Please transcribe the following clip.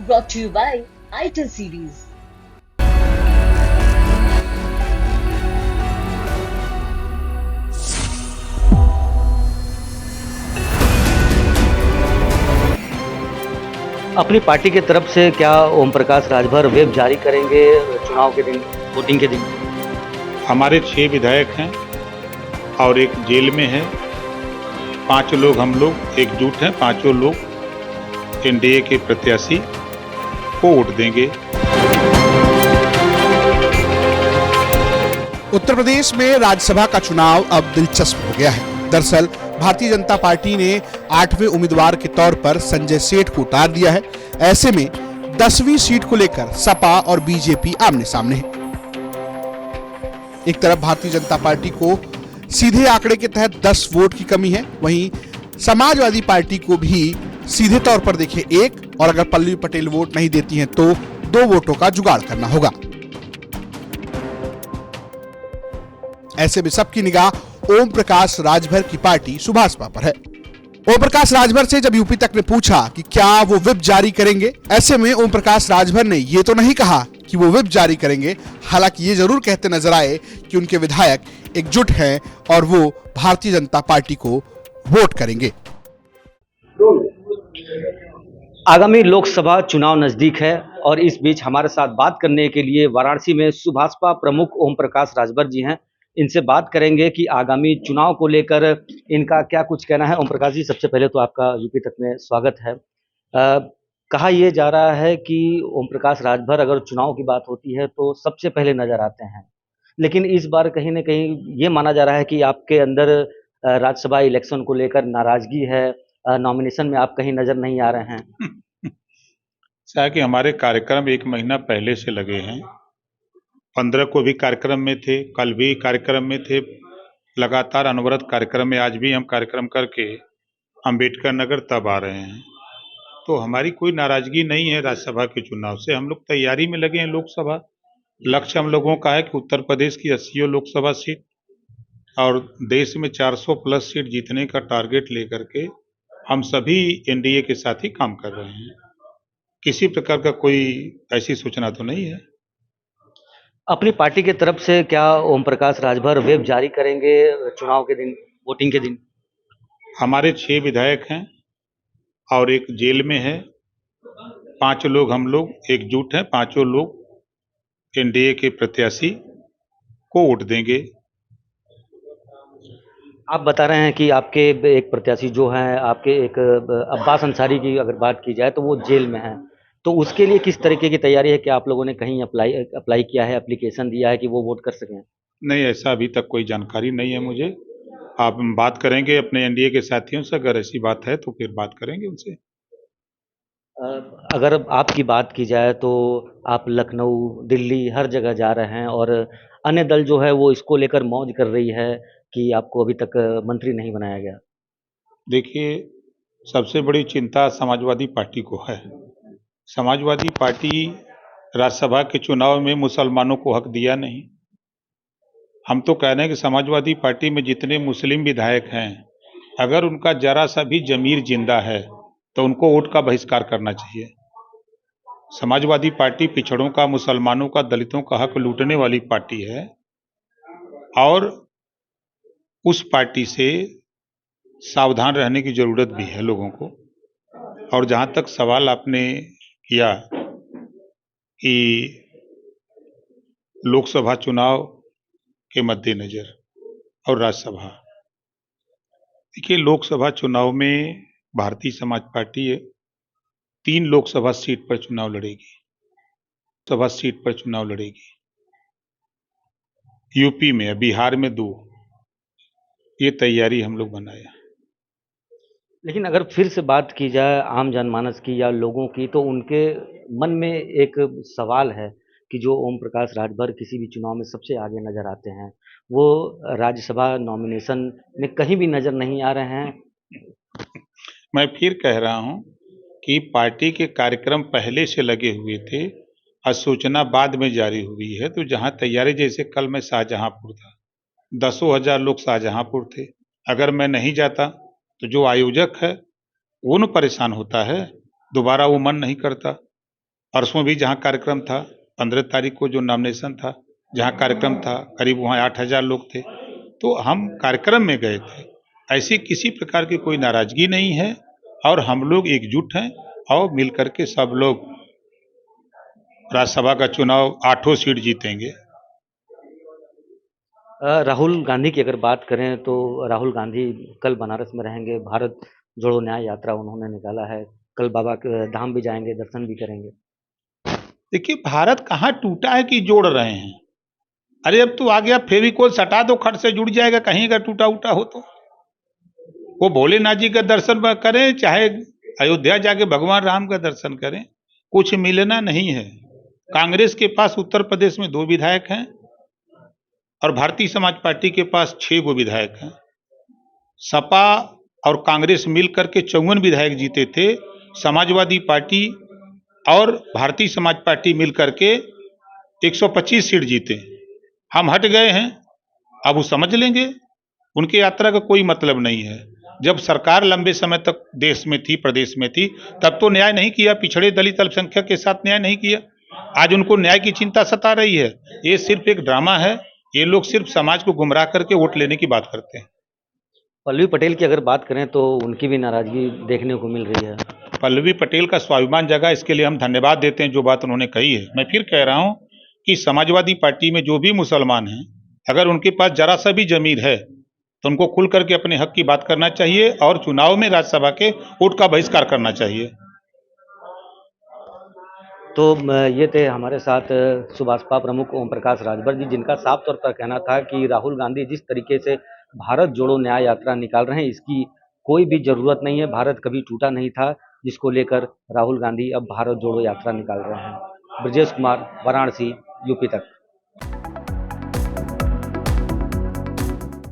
brought to you by ITIL series. अपनी party की तरफ से क्या ओम प्रकाश राजभर व्हिप जारी करेंगे चुनाव के दिन, वोटिंग के दिन? हमारे 6 विधायक हैं और एक जेल में है। 5 लोग हम लोग एकजुट हैं, पांचों लोग एनडीए के प्रत्याशी को वोट देंगे। उत्तर प्रदेश में राज्यसभा का चुनाव अब दिलचस्प हो गया है। दरअसल भारतीय जनता पार्टी ने 8वें उम्मीदवार के तौर पर संजय सेठ को उतार दिया है। ऐसे में 10वीं सीट को लेकर सपा और बीजेपी आमने सामने है। एक तरफ भारतीय जनता पार्टी को सीधे आंकड़े के तहत 10 वोट की कमी है, वहीं समाजवादी पार्टी को भी सीधे तौर पर देखें 1 और अगर पल्लवी पटेल वोट नहीं देती हैं तो 2 वोटों का जुगाड़ करना होगा। ऐसे में सबकी निगाह ओम प्रकाश राजभर की पार्टी सुभाषपा पर है। ओम प्रकाश राजभर से जब यूपी तक ने पूछा कि क्या वो व्हिप जारी करेंगे, ऐसे में ओम प्रकाश राजभर ने ये तो नहीं कहा कि वो व्हिप जारी करेंगे, हालांकि ये जरूर कहते नजर आए कि उनके विधायक एकजुट हैं और वो भारतीय जनता पार्टी को वोट करेंगे। आगामी लोकसभा चुनाव नजदीक है और इस बीच हमारे साथ बात करने के लिए वाराणसी में सुभाषपा प्रमुख ओम प्रकाश राजभर जी हैं। इनसे बात करेंगे कि आगामी चुनाव को लेकर इनका क्या कुछ कहना है। ओम प्रकाश जी, सबसे पहले तो आपका यूपी तक में स्वागत है। कहा यह जा रहा है कि ओम प्रकाश राजभर अगर चुनाव की बात होती है तो सबसे पहले नजर आते हैं, लेकिन इस बार कहीं ना कहीं ये माना जा रहा है कि आपके अंदर राज्यसभा इलेक्शन को लेकर नाराजगी है, नॉमिनेशन में आप कहीं नजर नहीं आ रहे हैं। चाहे कि हमारे कार्यक्रम 1 महीना पहले से लगे हैं। 15 को भी कार्यक्रम में थे, कल भी कार्यक्रम में थे, लगातार अनवरत कार्यक्रम में। आज भी हम कार्यक्रम करके अंबेडकर नगर तब आ रहे हैं। तो हमारी कोई नाराजगी नहीं है राज्यसभा के चुनाव से। हम लोग तैयारी में लगे हैं। लोकसभा लक्ष्य हम लोगों का है कि उत्तर प्रदेश की 80 लोकसभा सीट और देश में 400 प्लस सीट जीतने का टारगेट लेकर के हम सभी एनडीए के साथ ही काम कर रहे हैं। किसी प्रकार का कोई ऐसी सूचना तो नहीं है। अपनी पार्टी की तरफ से क्या ओम प्रकाश राजभर व्हिप जारी करेंगे चुनाव के दिन, वोटिंग के दिन? हमारे 6 विधायक हैं और एक जेल में है। 5 लोग हम लोग एकजुट हैं, पांचों लोग एनडीए के प्रत्याशी को वोट देंगे। आप बता रहे हैं कि आपके एक प्रत्याशी जो हैं, आपके एक अब्बास अंसारी की अगर बात की जाए तो वो जेल में हैं, तो उसके लिए किस तरीके की तैयारी है? क्या आप लोगों ने कहीं अप्लाई किया है, एप्लीकेशन दिया है कि वो वोट कर सकें? नहीं, ऐसा अभी तक कोई जानकारी नहीं है मुझे। आप बात करेंगे अपने एनडीए के साथियों से, अगर ऐसी बात है तो फिर बात करेंगे उनसे। अगर आपकी बात की जाए तो आप लखनऊ, दिल्ली हर जगह जा रहे हैं और अन्य दल जो है वो इसको लेकर मौज कर रही है कि आपको अभी तक मंत्री नहीं बनाया गया। देखिए, सबसे बड़ी चिंता समाजवादी पार्टी को है। समाजवादी पार्टी राज्यसभा के चुनाव में मुसलमानों को हक दिया नहीं। हम तो कह रहे हैं कि समाजवादी पार्टी में जितने मुस्लिम विधायक हैं, अगर उनका जरा सा भी जमीर जिंदा है तो उनको वोट का बहिष्कार करना चाहिए। समाजवादी पार्टी पिछड़ों का, मुसलमानों का, दलितों का हक लूटने वाली पार्टी है और उस पार्टी से सावधान रहने की जरूरत भी है लोगों को। और जहां तक सवाल आपने किया कि लोकसभा चुनाव के मद्देनजर और राज्यसभा, देखिए लोकसभा चुनाव में भारतीय समाज पार्टी 3 लोकसभा सीट पर चुनाव लड़ेगी। सभा सीट पर चुनाव लड़ेगी। यूपी में, बिहार में 2। ये तैयारी हम लोग बनाया। लेकिन अगर फिर से बात की जाए आम जनमानस की या लोगों की, तो उनके मन में एक सवाल है कि जो ओम प्रकाश राजभर किसी भी चुनाव में सबसे आगे नजर आते हैं, वो राज्यसभा नॉमिनेशन में कहीं भी नजर नहीं आ रहे हैं। मैं फिर कह रहा हूं कि पार्टी के कार्यक्रम पहले से लगे हुए थे और सूचना बाद में जारी हुई है। तो जहां तैयारी, जैसे कल मैं शाहजहांपुर था, 10,000 लोग शाहजहांपुर थे। अगर मैं नहीं जाता तो जो आयोजक है वो न परेशान होता है, दोबारा वो मन नहीं करता। परसों भी जहां कार्यक्रम था, 15 तारीख को जो नॉमिनेशन था, जहां कार्यक्रम था, करीब वहां 8,000 लोग थे, तो हम कार्यक्रम में गए थे। ऐसी किसी प्रकार की कोई नाराजगी नहीं है और हम लोग एकजुट हैं और मिलकर के सब लोग राज्यसभा का चुनाव 8 सीट जीतेंगे। राहुल गांधी की अगर बात करें तो राहुल गांधी कल बनारस में रहेंगे। भारत जोड़ो न्याय यात्रा उन्होंने निकाला है। कल बाबा के धाम भी जाएंगे, दर्शन भी करेंगे। देखिए, भारत कहाँ टूटा है कि जोड़ रहे हैं? अरे अब तो आ गया, फेविकोल सटा दो, खट से जुड़ जाएगा, कहीं का टूटा उटा हो तो। वो भोलेनाथ जी का दर्शन करें, चाहे अयोध्या जाके भगवान राम का दर्शन करें, कुछ मिलना नहीं है। कांग्रेस के पास उत्तर प्रदेश में 2 विधायक हैं और भारतीय समाज पार्टी के पास 6 गो विधायक हैं। सपा और कांग्रेस मिलकर के 54 विधायक जीते थे। समाजवादी पार्टी और भारतीय समाज पार्टी मिलकर के 125 सीट जीते। हम हट गए हैं, अब वो समझ लेंगे, उनकी यात्रा का कोई मतलब नहीं है। जब सरकार लंबे समय तक देश में थी, प्रदेश में थी, तब तो न्याय नहीं किया, पिछड़े दलित अल्पसंख्यक के साथ न्याय नहीं किया। आज उनको न्याय की चिंता सता रही है। ये सिर्फ एक ड्रामा है। ये लोग सिर्फ समाज को गुमराह करके वोट लेने की बात करते हैं। पल्लवी पटेल की अगर बात करें तो उनकी भी नाराजगी देखने को मिल रही है। पल्लवी पटेल का स्वाभिमान जगा, इसके लिए हम धन्यवाद देते हैं जो बात उन्होंने कही है। मैं फिर कह रहा हूं कि समाजवादी पार्टी में जो भी मुसलमान हैं, अगर उनके पास जरा सा भी जमीर है तो उनको खुल करके अपने हक की बात करना चाहिए और चुनाव में राज्यसभा के वोट का बहिष्कार करना चाहिए। तो ये थे हमारे साथ सुभाषपा प्रमुख ओम प्रकाश राजभर जी, जिनका साफ तौर पर कहना था कि राहुल गांधी जिस तरीके से भारत जोड़ो न्याय यात्रा निकाल रहे हैं, इसकी कोई भी जरूरत नहीं है। भारत कभी टूटा नहीं था, जिसको लेकर राहुल गांधी अब भारत जोड़ो यात्रा निकाल रहे हैं। ब्रजेश कुमार, वाराणसी, यूपी तक।